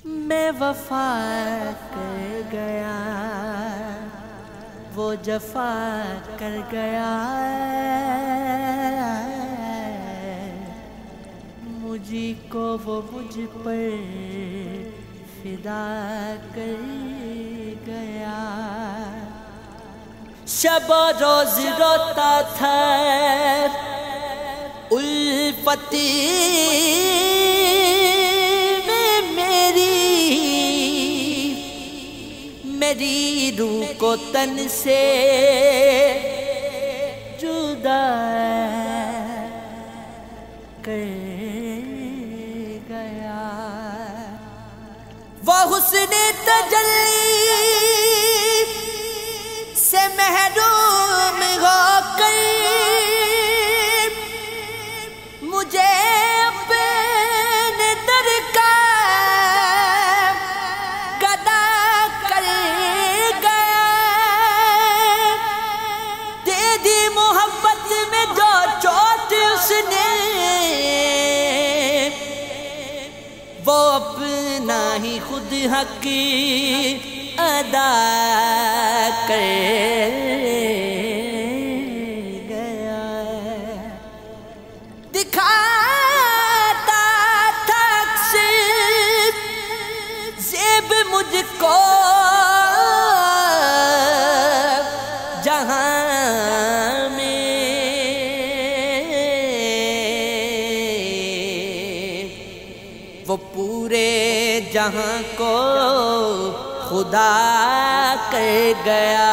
میں وفا کر گیا وہ جفا کر گیا مجھے کو وہ مجھ پر فدا کر گیا شب و روز روتا تھا الفتی میری روح کو تن سے جدا کر گیا وہ حسن تجلی سے محروم ہو کر مجھے اپنے در کا گدا کر گیا دے دی محبت میں جو چوٹ اس نے وہ اپنا ہی خود حق ادا کر گیا دکھاتا تھا اکثر زیب مجھ کو جہاں میں وہ پورے جہاں کو خدا کر گیا